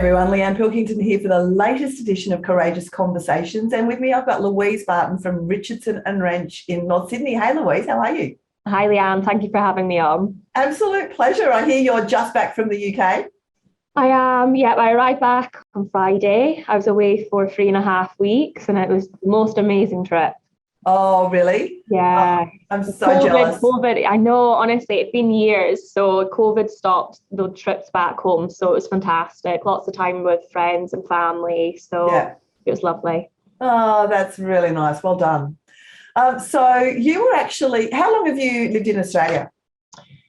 everyone, Leanne Pilkington here for the latest edition of Courageous Conversations. And with me, I've got Louise Barton from Richardson and Wrench in North Sydney. Hey, Louise, how are you? Hi, Leanne. Thank you for having me on. Absolute pleasure. I hear you're just back from the UK. I am, yeah, I arrived back on Friday. I was away for 3.5 weeks and it was the most amazing trip. Oh, really? Yeah. Oh, I'm so jealous. COVID, I know, honestly, it's been years. So COVID stopped the trips back home. So it was fantastic. Lots of time with friends and family. So Yeah. it was lovely. Oh, that's really nice. Well done. So you were actually, how long have you lived in Australia?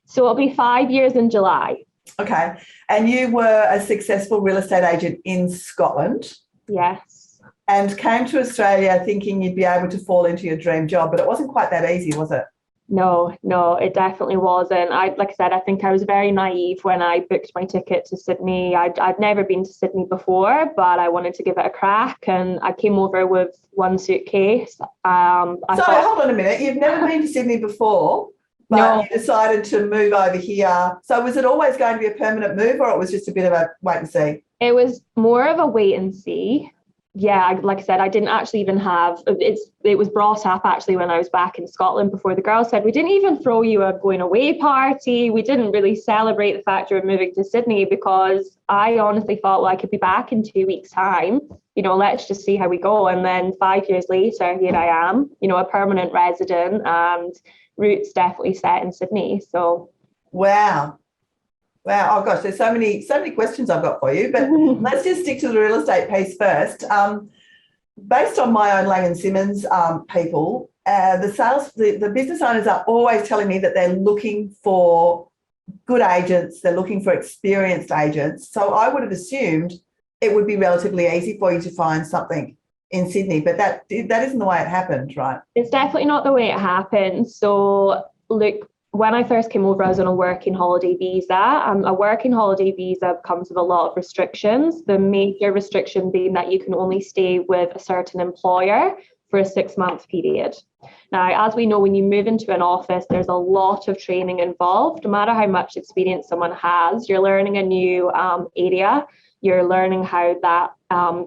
So it'll be 5 years in July. Okay. And you were a successful real estate agent in Scotland Yes. and came to Australia thinking you'd be able to fall into your dream job, but it wasn't quite that easy, was it? No, it definitely wasn't. Like I said, I think I was very naive when I booked my ticket to Sydney. I'd never been to Sydney before, but I wanted to give it a crack, and I came over with one suitcase. Hold on a minute. You've never been to Sydney before, but No, you decided to move over here. So was it always going to be a permanent move, or it was just a bit of a wait and see? it was more of a wait and see. Yeah, like I said, I didn't actually even have it was brought up actually when I was back in Scotland before. The girls said we didn't even throw you a going away party. We didn't really celebrate the fact you were moving to Sydney, because I honestly thought, well, I could be back in 2 weeks' time. Let's just see how we go. And then 5 years later, here I am, a permanent resident and roots definitely set in Sydney. So Wow. Wow. Oh gosh, there's so many questions I've got for you, but let's just stick to the real estate piece first. Based on my own Lang& Simmons people, the business owners are always telling me that they're looking for good agents, they're looking for experienced agents. So I would have assumed it would be relatively easy for you to find something in Sydney, but that isn't the way it happened, right? it's definitely not the way it happened. So look, when I first came over, I was on a working holiday visa. A working holiday visa comes with a lot of restrictions. The major restriction being that you can only stay with a certain employer for a 6-month period. Now, as we know, when you move into an office, there's a lot of training involved. No matter how much experience someone has, you're learning a new area. You're learning how that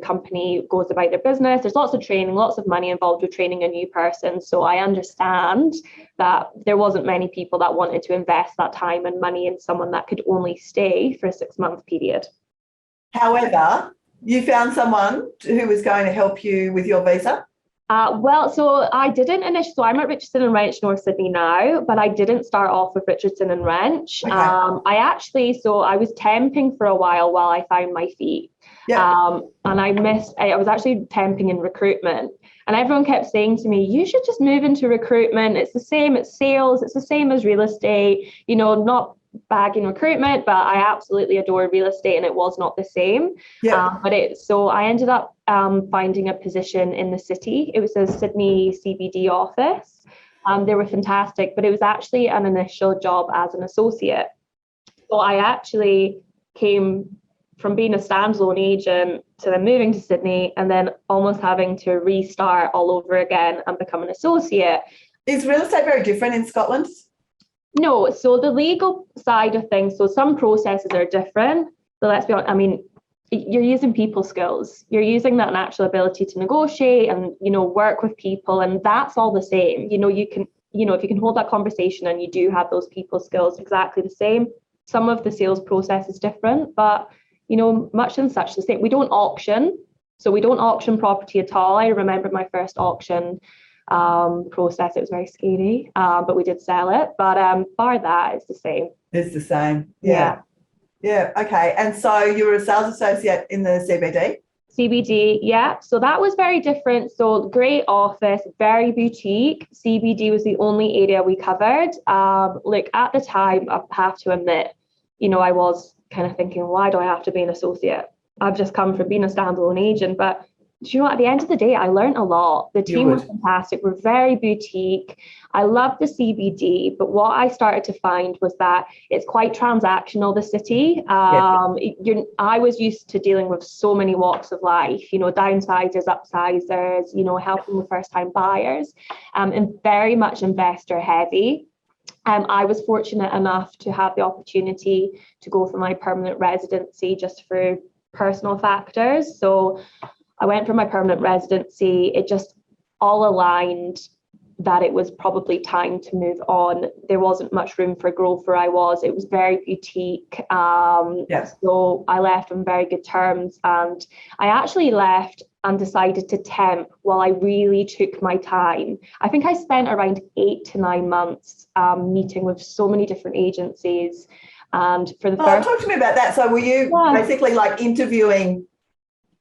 company goes about their business. There's lots of training, lots of money involved with training a new person. So I understand that there wasn't many people that wanted to invest that time and money in someone that could only stay for a 6-month period. However, you found someone who was going to help you with your visa? So I didn't initially, so I'm at Richardson and Wrench, North Sydney now, but I didn't start off with Richardson and Wrench. Okay. I was temping for a while I found my feet. Yeah. And I was actually temping in recruitment, and everyone kept saying to me, you should just move into recruitment. It's the same, it's sales, it's the same as real estate, not bagging recruitment, but I absolutely adore real estate and it was not the same. Yeah. So I ended up finding a position in the city. It was a Sydney CBD office. They were fantastic, but it was actually an initial job as an associate. So I actually came from being a standalone agent to then moving to Sydney and then almost having to restart all over again and become an associate. Is real estate very different in Scotland? No, so the legal side of things, so some processes are different. But let's be honest, I mean, you're using people skills. You're using that natural ability to negotiate and, work with people, and that's all the same. You can, if you can hold that conversation and you do have those people skills, exactly the same. Some of the sales process is different, but, much and such the same. We don't auction. So we don't auction property at all. I remember my first auction process. It was very scary, but we did sell it. But bar that, it's the same. It's the same. Yeah. Yeah. Okay. And so you were a sales associate in the CBD? CBD, yeah. So that was very different. So great office, very boutique. CBD was the only area we covered. At the time, I have to admit, I was kind of thinking, why do I have to be an associate? I've just come from being a standalone agent, but at the end of the day, I learned a lot. The team was fantastic. We're very boutique. I love the CBD, but what I started to find was that it's quite transactional, the city. I was used to dealing with so many walks of life, downsizers, upsizers, helping with first-time buyers, and very much investor heavy. I was fortunate enough to have the opportunity to go for my permanent residency just for personal factors. So I went for my permanent residency. It just all aligned that it was probably time to move on. There wasn't much room for growth where I was. It was very boutique. So I left on very good terms. And I actually left and decided to temp while I really took my time. I think I spent around 8 to 9 months meeting with so many different agencies. And for the first... talk to me about that. So were you basically like interviewing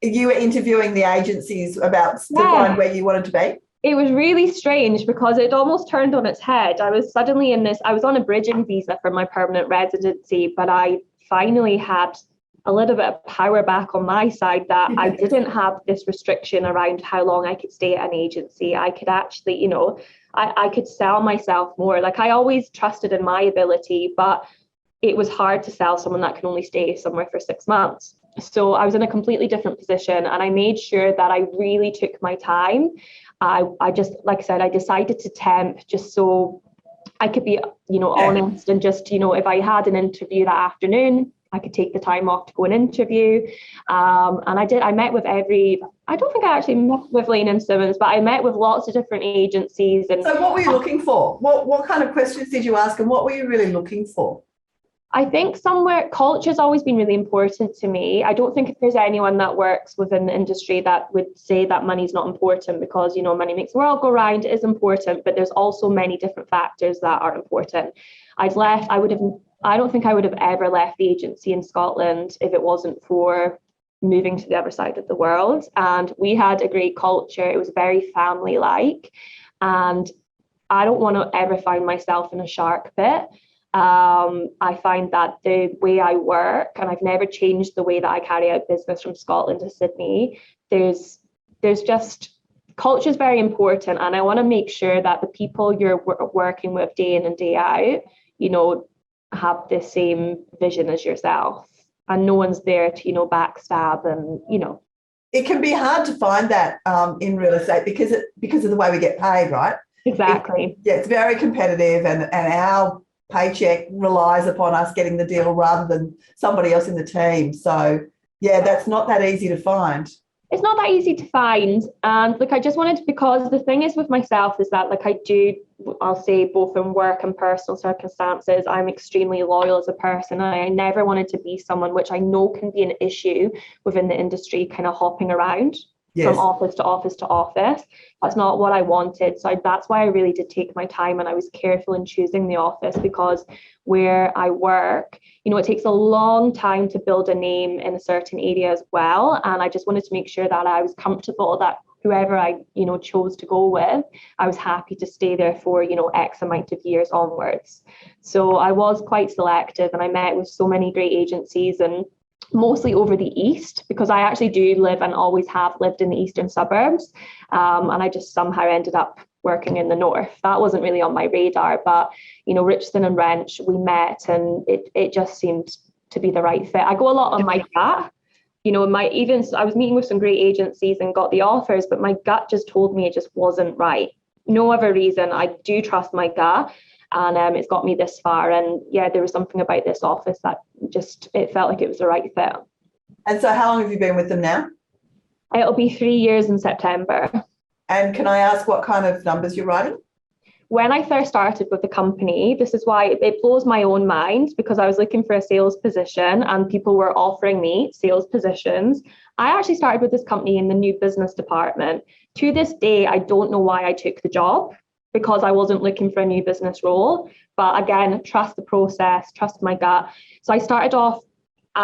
the agencies to find where you wanted to be? It was really strange because it almost turned on its head. I was suddenly I was on a bridging visa for my permanent residency, but I finally had a little bit of power back on my side that I didn't have this restriction around how long I could stay at an agency. I could actually, I could sell myself more. Like I always trusted in my ability, but it was hard to sell someone that can only stay somewhere for 6 months. So I was in a completely different position, and I made sure that I really took my time. I just, like I said, I decided to temp just so I could be, honest, and just, if I had an interview that afternoon, I could take the time off to go and interview. And I met with I don't think I actually met with Lane & Simmons, but I met with lots of different agencies. And so what were you looking for? What kind of questions did you ask, and what were you really looking for? I think culture has always been really important to me. I don't think if there's anyone that works within the industry that would say that money's not important, because, money makes the world go round. It is important, but there's also many different factors that are important. I don't think I would have ever left the agency in Scotland if it wasn't for moving to the other side of the world. And we had a great culture. It was very family-like. And I don't want to ever find myself in a shark pit. I find that the way I work, and I've never changed the way that I carry out business from Scotland to Sydney, there's just, culture is very important, and I want to make sure that the people you're working with day in and day out, have the same vision as yourself, and no one's there to, backstab and, It can be hard to find that in real estate because of the way we get paid, right? Exactly. It's very competitive, and our paycheck relies upon us getting the deal rather than somebody else in the team. So that's not that easy to find. It's not that easy to find. And I just wanted to, because the thing is with myself is that I'll say both in work and personal circumstances, I'm extremely loyal as a person. And I never wanted to be someone, which I know can be an issue within the industry, kind of hopping around. Yes. From office to office to office. That's not what I wanted. So that's why I really did take my time, and I was careful in choosing the office, because where I work, it takes a long time to build a name in a certain area as well. And I just wanted to make sure that I was comfortable that whoever I, chose to go with, I was happy to stay there for, X amount of years onwards. So I was quite selective, and I met with so many great agencies, and mostly over the east, because I actually do live and always have lived in the eastern suburbs, and I just somehow ended up working in the north. That wasn't really on my radar, but Richardson and Wrench, we met, and it just seemed to be the right fit. I go a lot on my gut. I was meeting with some great agencies and got the offers, but my gut just told me it just wasn't right. No other reason. I do trust my gut. And it's got me this far. And there was something about this office that it felt like it was the right fit. And so how long have you been with them now? It'll be 3 years in September. And can I ask what kind of numbers you're writing? When I first started with the company, this is why it blows my own mind, because I was looking for a sales position and people were offering me sales positions. I actually started with this company in the new business department. To this day, I don't know why I took the job, because I wasn't looking for a new business role. But again, trust the process, trust my gut. So I started off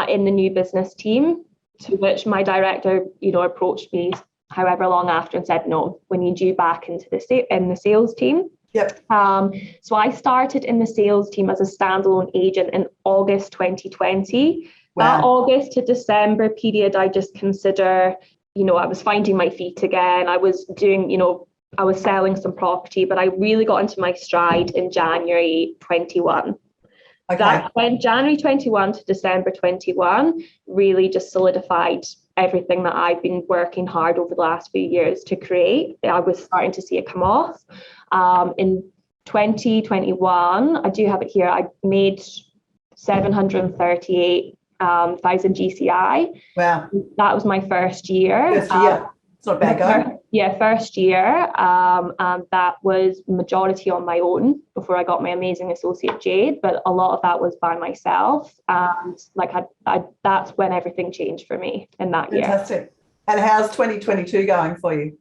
in the new business team, to which my director, approached me however long after and said, no, we need you back into the sales team. Yep. So I started in the sales team as a standalone agent in August 2020. Wow. That August to December period, I just consider, I was finding my feet again. I was doing, I was selling some property, but I really got into my stride in January 21. Okay. That when January 21 to December 21 really just solidified everything that I've been working hard over the last few years to create. I was starting to see it come off. In 2021, I do have it here, I made thousand GCI. Wow. That was my first year. First year. It's not a bad go. Yeah, first year. And that was majority on my own before I got my amazing associate Jade, but a lot of that was by myself. And like that's when everything changed for me in that year. Fantastic. And how's 2022 going for you?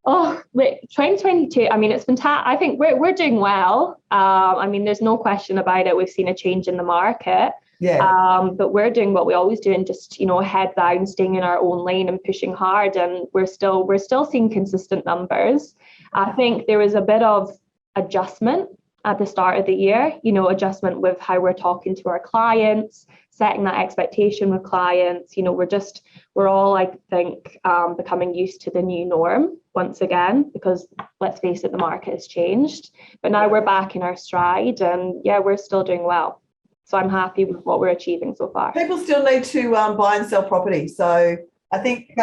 Oh, wait, 2022. I mean, it's fantastic. I think we're doing well. I mean, there's no question about it. We've seen a change in the market. Yeah. But we're doing what we always do and just, head down, staying in our own lane and pushing hard. And we're still seeing consistent numbers. I think there was a bit of adjustment at the start of the year, adjustment with how we're talking to our clients, setting that expectation with clients. We're all, I think, becoming used to the new norm once again, because let's face it, the market has changed. But now we're back in our stride and yeah, we're still doing well. So I'm happy with what we're achieving so far. People still need to buy and sell property. So I think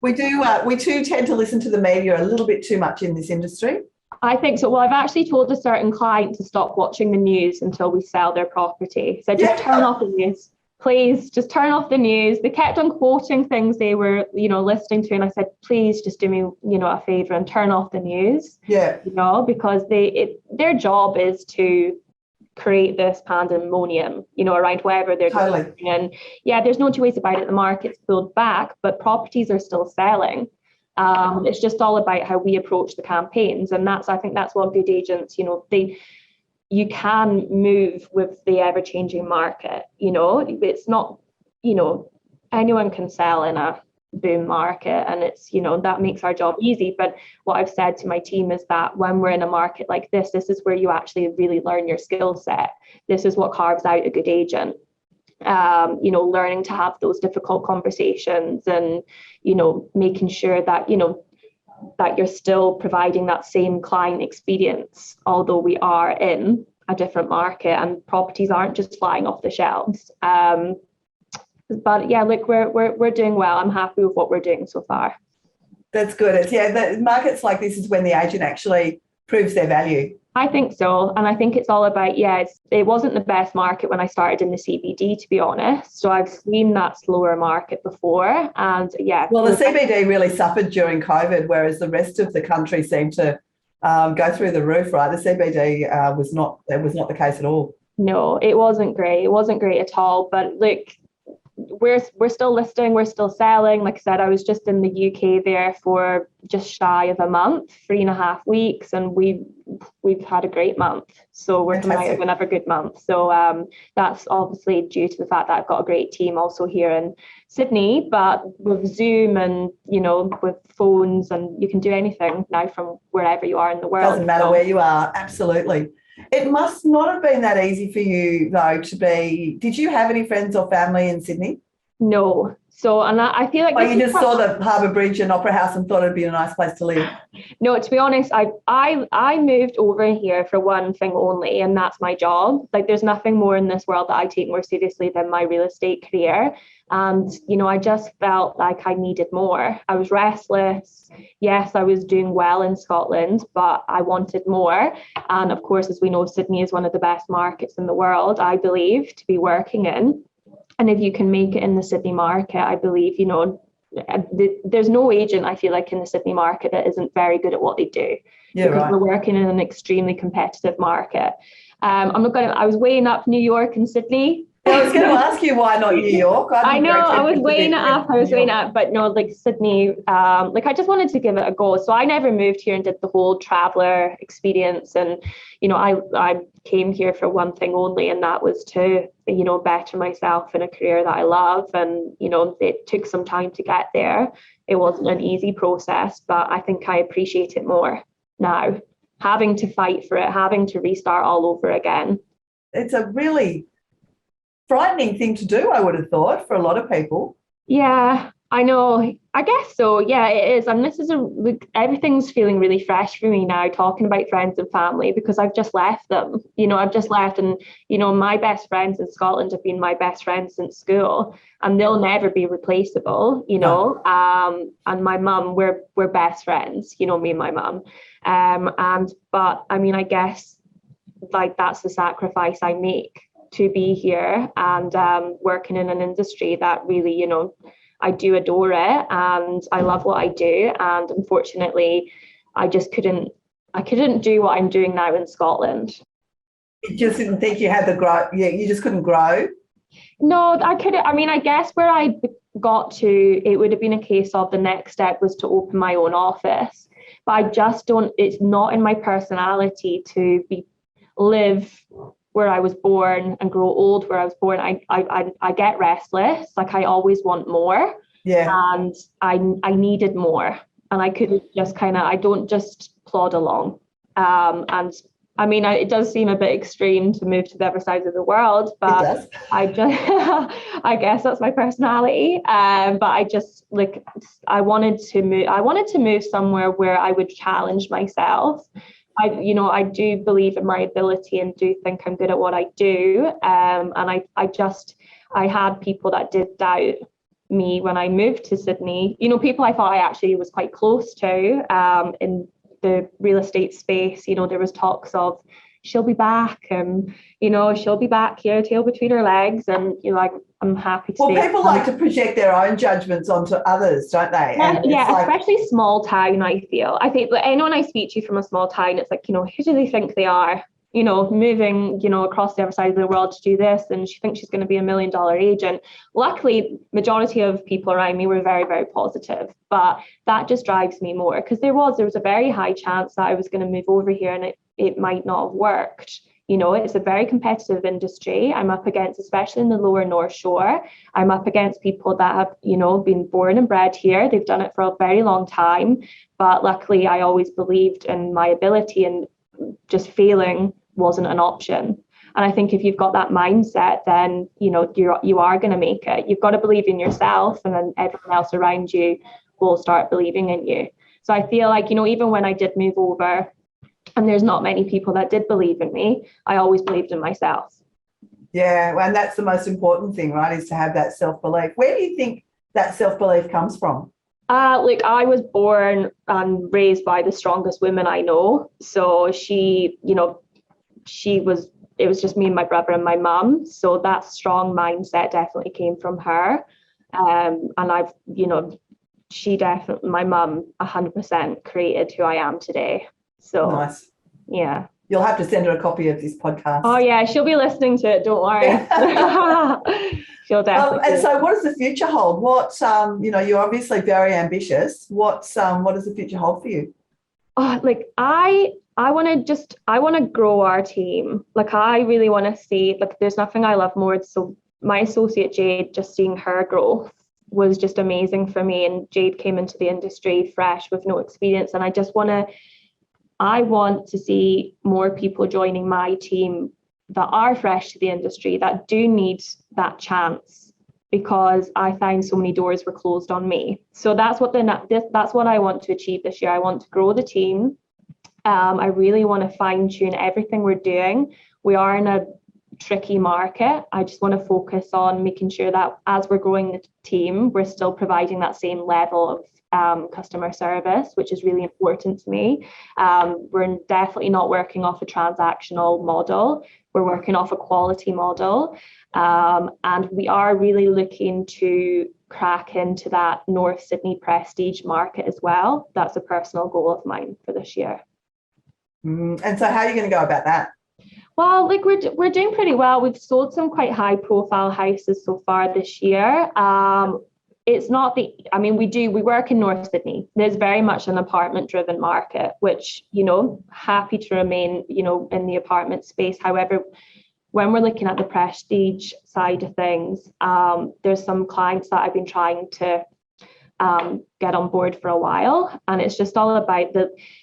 we too tend to listen to the media a little bit too much in this industry. I think so. Well, I've actually told a certain client to stop watching the news until we sell their property. So just turn off the news. Please just turn off the news. They kept on quoting things they were, listening to. And I said, please just do me, a favor and turn off the news. Yeah. Because their job is to create this pandemonium, around wherever they're totally. doing. And yeah, there's no two ways about it. The market's pulled back, but properties are still selling. It's just all about how we approach the campaigns. And I think that's what good agents, you can move with the ever-changing market. It's not, anyone can sell in a boom market, and it's, that makes our job easy. But what I've said to my team is that when we're in a market like this is where you actually really learn your skill set. This is what carves out a good agent. Learning to have those difficult conversations and, making sure that, that you're still providing that same client experience, although we are in a different market and properties aren't just flying off the shelves. But yeah, look, we're doing well. I'm happy with what we're doing so far. That's good. The markets like this is when the agent actually proves their value. I think so. And I think it's all about, it wasn't the best market when I started in the CBD, to be honest. So I've seen that slower market before. And yeah. Well, the CBD really suffered during COVID, whereas the rest of the country seemed to go through the roof, right? The CBD was not the case at all. No, it wasn't great. It wasn't great at all. But look, we're still listing, we're still selling. Like I said, I was just in the UK there for just shy of a month, 3.5 weeks, and we've had a great month. So we're coming out of another good month. So that's obviously due to the fact that I've got a great team also here in Sydney, but with Zoom and with phones, and you can do anything now from wherever you are in the world. Doesn't matter where you are, absolutely. It must not have been that easy for you, though, did you have any friends or family in Sydney? No. So, and I feel like... Well, you just saw the Harbour Bridge and Opera House and thought it'd be a nice place to live? No, to be honest, I moved over here for one thing only, and that's my job. Like, there's nothing more in this world that I take more seriously than my real estate career. And, I just felt like I needed more. I was restless. Yes, I was doing well in Scotland, but I wanted more. And of course, as we know, Sydney is one of the best markets in the world, I believe, to be working in. And if you can make it in the Sydney market, I believe, there's no agent, I feel like, in the Sydney market that isn't very good at what they do. Yeah, because right. We're working in an extremely competitive market. I was weighing up New York and Sydney. I was going to ask you why not New York. I know, I was weighing it up. But no, like Sydney, I just wanted to give it a go. So I never moved here and did the whole traveler experience. And, I came here for one thing only, and that was to, better myself in a career that I love. And, it took some time to get there. It wasn't an easy process, but I think I appreciate it more now, having to fight for it, having to restart all over again. It's a really frightening thing to do, I would have thought, for a lot of people. Yeah, I know. I guess so. Yeah, it is. And this is everything's feeling really fresh for me now, talking about friends and family, because I've just left them. I've just left, and my best friends in Scotland have been my best friends since school, and they'll never be replaceable. No. And my mum, we're best friends. Me and my mum. But I mean, I guess like that's the sacrifice I make. to be here and working in an industry that really, you know, I do adore it and I love what I do. And unfortunately, I couldn't do what I'm doing now in Scotland. You just didn't think you had the grow. Yeah, you just couldn't grow. No, I couldn't. I mean, I guess where I got to, it would have been a case of the next step was to open my own office. But I just don't, it's not in my personality to live where I was born and grow old where I was born. I get restless. Like I always want more. Yeah. And I needed more. And I couldn't just I don't just plod along. And I mean, it does seem a bit extreme to move to the other side of the world, but It does. I guess that's my personality. But I wanted to move. I wanted to move somewhere where I would challenge myself. I do believe in my ability and do think I'm good at what I do. And I had people that did doubt me when I moved to Sydney. You know, people I thought I actually was quite close to in the real estate space. You know, there was talks of she'll be back and, you know, she'll be back here, tail between her legs. And, you know, like, I'm happy to Well, people like to project their own judgments onto others, don't they? And especially small town, I feel. I think that anyone I speak to from a small town, it's like, you know, who do they think they are? You know, moving, you know, across the other side of the world to do this, and she thinks she's going to be $1 million agent. Luckily, majority of people around me were very, very positive, but that just drives me more because there was a very high chance that I was going to move over here and it might not have worked. You know, it's a very competitive industry. I'm up against, especially in the lower North Shore, I'm up against people that have, you know, been born and bred here. They've done it for a very long time. But luckily, I always believed in my ability, and just failing wasn't an option. And I think if you've got that mindset, then, you know, you are going to make it. You've got to believe in yourself, and then everyone else around you will start believing in you. So I feel like, you know, even when I did move over, and there's not many people that did believe in me, I always believed in myself. Yeah, and that's the most important thing, right, is to have that self-belief. Where do you think that self-belief comes from? Like I was born and raised by the strongest woman I know. So it was just me and my brother and my mum. So that strong mindset definitely came from her. And I've, you know, my mum 100% created who I am today. So nice. Yeah. You'll have to send her a copy of this podcast. Oh yeah, she'll be listening to it. Don't worry. She'll definitely. And so, what does the future hold? What you know, you're obviously very ambitious. What does the future hold for you? Oh, like I want to grow our team. Like I really want to see. Like there's nothing I love more. So my associate Jade, just seeing her growth was just amazing for me. And Jade came into the industry fresh with no experience, and I want to see more people joining my team that are fresh to the industry, that do need that chance, because I find so many doors were closed on me. So that's what I want to achieve this year. I want to grow the team. I really want to fine tune everything we're doing. We are in a tricky market. I just want to focus on making sure that as we're growing the team, we're still providing that same level of customer service, which is really important to me. We're definitely not working off a transactional model. We're working off a quality model. And we are really looking to crack into that North Sydney prestige market as well. That's a personal goal of mine for this year. And so how are you going to go about that? Well, like we're doing pretty well. We've sold some quite high profile houses so far this year. It's not we work in North Sydney. There's very much an apartment driven market, which, you know, happy to remain, you know, in the apartment space. However, when we're looking at the prestige side of things, there's some clients that I've been trying to get on board for a while, and it's just all about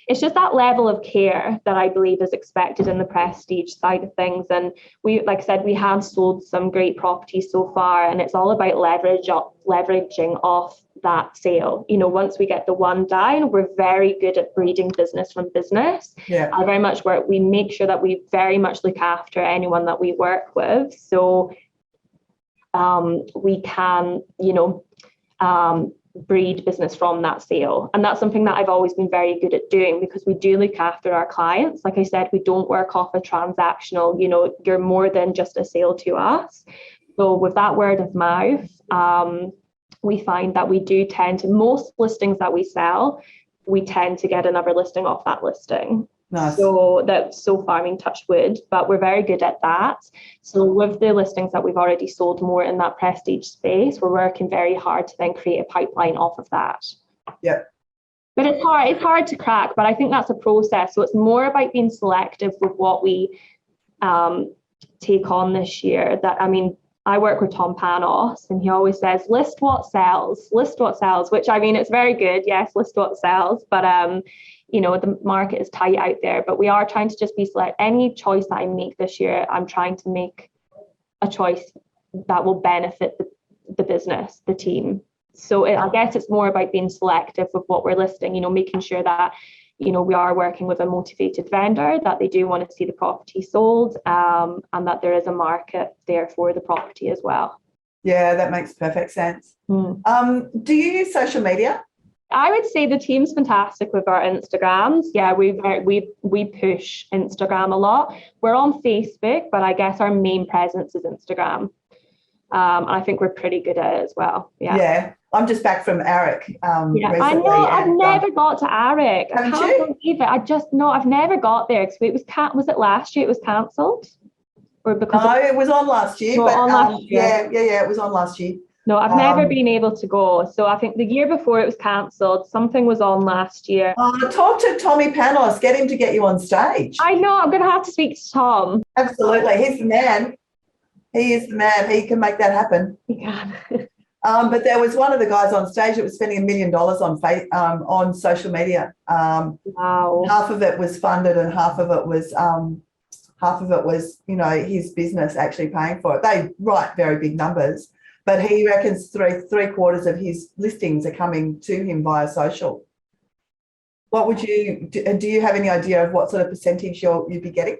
it's just that level of care that I believe is expected in the prestige side of things. And we, like I said, we have sold some great properties so far, and it's all about leveraging off that sale. You know, once we get the one down, we're very good at breeding business from business. Yeah. We make sure that we very much look after anyone that we work with, so we can, you know, breed business from that sale. And that's something that I've always been very good at doing, because we do look after our clients. Like I said, we don't work off a transactional, you're more than just a sale to us. So with that word of mouth, we find that we do tend to, most listings that we sell, we tend to get another listing off that listing. Nice. So far, I mean, touch wood, but we're very good at that. So with the listings that we've already sold more in that prestige space, we're working very hard to then create a pipeline off of that. Yep. But it's hard to crack, but I think that's a process. So it's more about being selective with what we take on this year. I work with Tom Panos, and he always says, list what sells, which, I mean, it's very good. Yes, list what sells. But the market is tight out there, but we are trying to just be select. Any choice that I make this year, I'm trying to make a choice that will benefit the business, the team. So I guess it's more about being selective with what we're listing, making sure that, we are working with a motivated vendor, that they do want to see the property sold, and that there is a market there for the property as well. Yeah, that makes perfect sense. Do you use social media? I would say the team's fantastic with our Instagrams. Yeah, we push Instagram a lot. We're on Facebook, but I guess our main presence is Instagram. And I think we're pretty good at it as well. Yeah. I'm just back from ARIC recently. I know. I've never got to ARIC. I can't believe it. I've never got there, because was it last year it was cancelled? Or because it was on last year. No, but on last year. Yeah, it was on last year. No, I've never been able to go. So I think the year before it was cancelled. Something was on last year. Talk to Tommy Panos. Get him to get you on stage. I know. I'm going to have to speak to Tom. Absolutely. He's the man. He is the man. He can make that happen. He can. But there was one of the guys on stage that was spending $1 million on social media. Wow. Half of it was funded, and half of it was his business actually paying for it. They write very big numbers, but he reckons three quarters of his listings are coming to him via social. What would you do? You have any idea of what sort of percentage you'd be getting?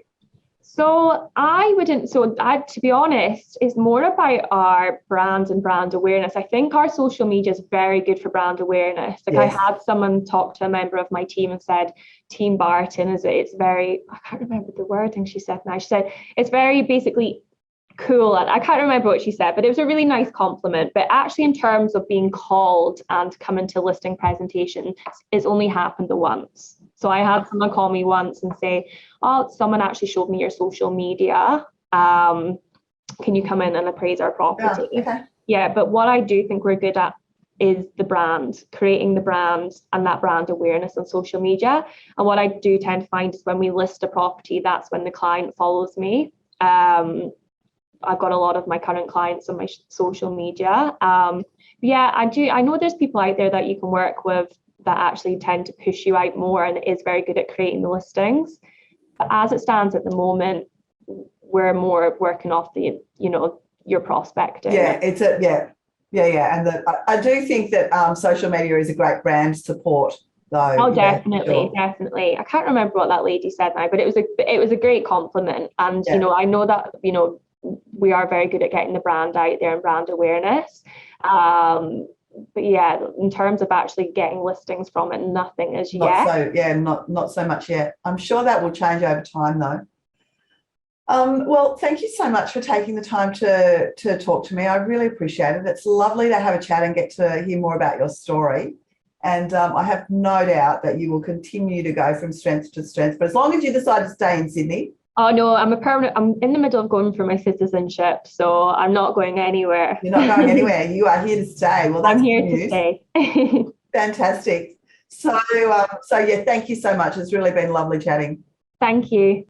So to be honest, it's more about our brand and brand awareness. I think our social media is very good for brand awareness. Like, yes. I had someone talk to a member of my team and said, Team Barton it's very, I can't remember the wording she said now. She said, it's very basically cool. And I can't remember what she said, but it was a really nice compliment. But actually, in terms of being called and coming to listing presentation, it's only happened once. So I had someone call me once and say, oh, someone actually showed me your social media. Can you come in and appraise our property? Yeah, okay. Yeah, but what I do think we're good at is the brand, creating the brand and that brand awareness on social media. And what I do tend to find is when we list a property, that's when the client follows me. I've got a lot of my current clients on my social media. Yeah, I know there's people out there that you can work with that actually tend to push you out more and is very good at creating the listings. But as it stands at the moment, we're more working off the, your prospecting. Yeah, and I do think that social media is a great brand support, though. Oh, definitely. I can't remember what that lady said now, but it was a great compliment. And yeah. I know that we are very good at getting the brand out there and brand awareness. But yeah, in terms of actually getting listings from it, nothing as yet. Not so much yet. I'm sure that will change over time, though. Well, thank you so much for taking the time to talk to me. I really appreciate it. It's lovely to have a chat and get to hear more about your story. And I have no doubt that you will continue to go from strength to strength. But as long as you decide to stay in Sydney. Oh, no, I'm in the middle of going for my citizenship, so I'm not going anywhere. You're not going anywhere. You are here to stay. Well, that's I'm here to stay. Fantastic. So yeah, thank you so much. It's really been lovely chatting. Thank you.